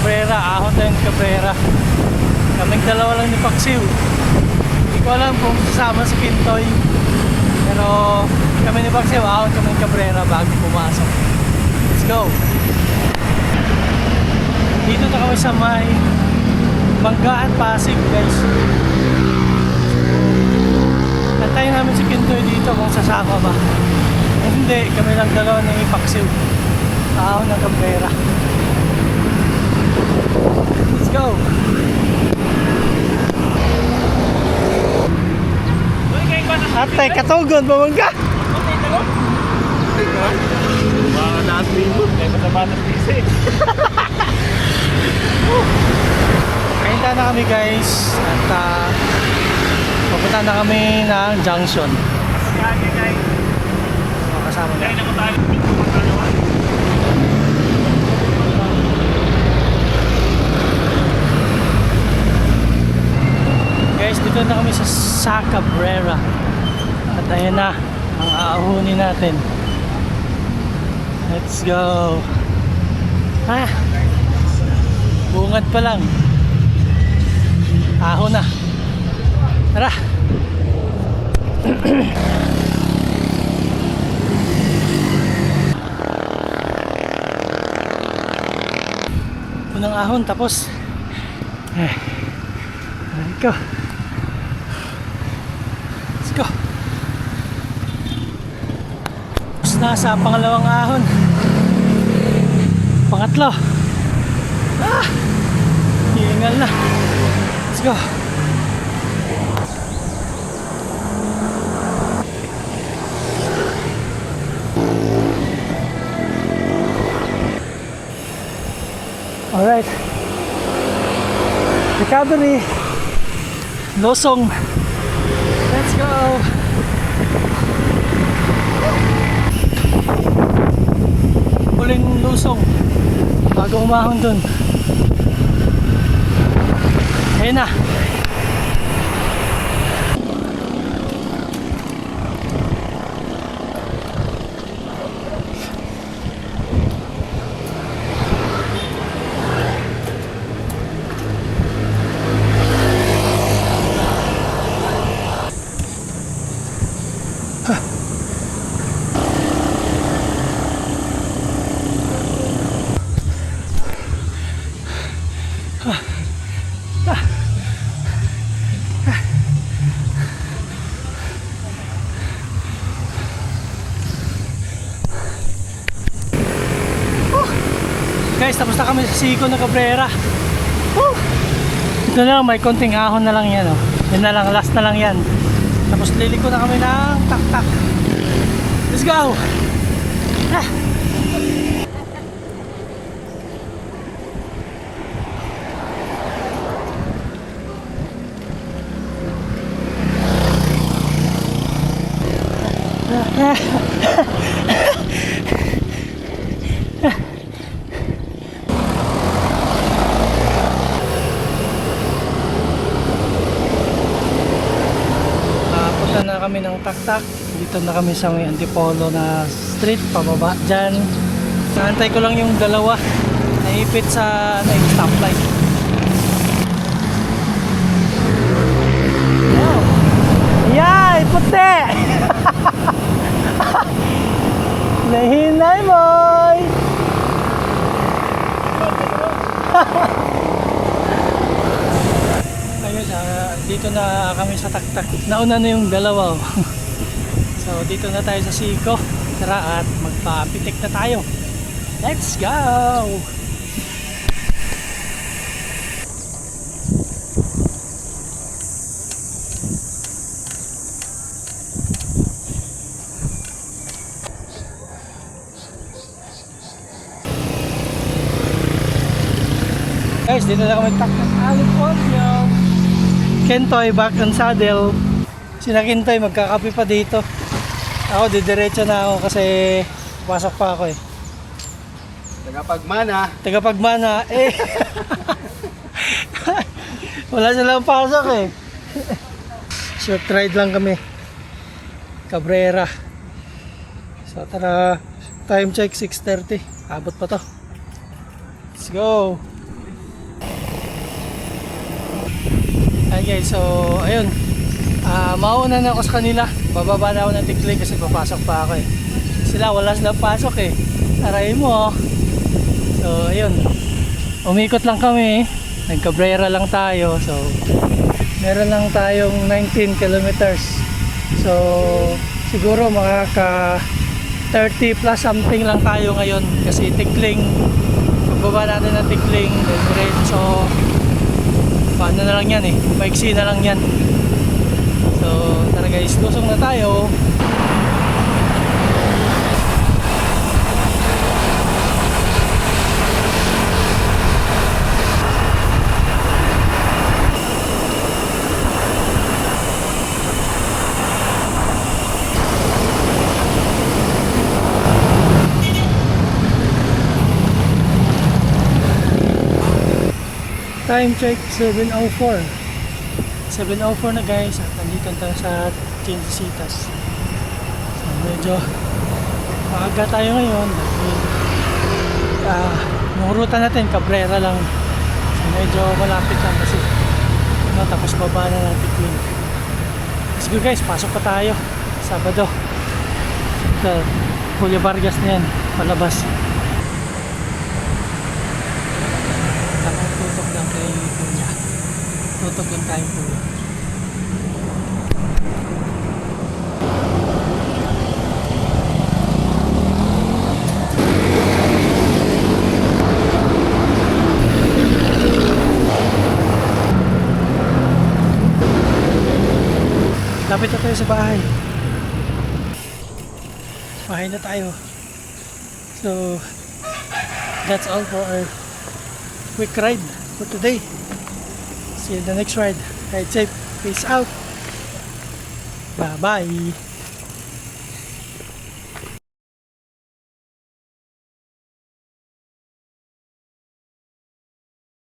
Cabrera, ahon tayong Cabrera. Kaming dalawa lang ni Paksiw. Hindi ko alam kung sasama si Kintoy. Pero kami ni Paksiw, ahon kaming Cabrera bago pumasok. Let's go! Dito na kami sa may Banggaan, Pasig, guys. Antayin namin si Kintoy dito kung sasama ba. Hindi, kami lang dalawa ni Paksiw. Ahon ng Cabrera. Let's go! Atay, katugon, bumangga! Mga naas libo. Kaya ko sa batas pisi. Kainta na kami guys. At pupunta na kami ng junction. Kaya guys. Kasama na. Kaya na ko tayo. Guys, dito na kami sa Cabrera. At ayan na ang aahunin natin. Let's go. Bungad pa lang. Ahon na. Tara. Unang ahon tapos. Let's go. Let's go. Tapos na sa pangalawang ahon. Pangatlo. Hihingal na. Let's go. Alright. Recovery. Losong. Let's go. Huling lusong bago umahon dun. Ayun na. Guys, tapos na kami sa Siko na Cabrera. Ito na lang, may konting ahon na lang yan. Oh. Yan na lang, last na lang yan. Tapos liliko na kami ng tak-tak. Let's go! Punta na kami ng tak-tak. Dito na kami sa may Antipolo na street, pababa dyan. Naantay ko lang yung dalawa naipit sa stoplight. Wow! Yay! Puti! Nahinay boy! Ayun, dito na kami sa tak-tak. Nauna na yung dalawa. So dito na tayo sa Siko. Tara at magpapitik na tayo. Let's go! Guys, dito na kami tak-tak. California. Kintoy back on saddle. Sina Kintoy magkakape pa dito. Ako didiretso na ako kasi pasok pa ako eh. Tagapagmana eh. Wala silang pasok eh. Short ride lang kami. Cabrera. So tara, time check 6:30. Abot pa to. Let's go. Ayan guys, so ayun. Mauna na ako sa kanila. Bababa na ako ng Tikling kasi papasok pa ako eh. Wala silang pasok eh. Aray mo oh. So ayun. Umikot lang kami. Nagkabrera lang tayo. So meron lang tayong 19 kilometers. So siguro makaka 30 plus something lang tayo ngayon kasi Tikling, pagbaba natin ng Tikling, diretso paano na lang yan eh, maiksi na lang yan. So tara guys, lusong na tayo. Time check 7:04. 7:04 na guys. At nandito tayo sa Chinchisitas. So medyo maaga tayo ngayon dahil yung ruta natin Cabrera lang. So medyo malapit lang kasi tapos baba na natin Tikling. Let's go guys, pasok pa tayo. Sabado. Ito, Julio Vargas na yan, palabas. Tutok lang kay Kuya. Tutok lang tayo Kuya. Lapit na tayo sa bahay. Bahay na tayo. So, that's all for our quick ride for today. See you in the next ride. Ride safe. Peace out. Bye bye.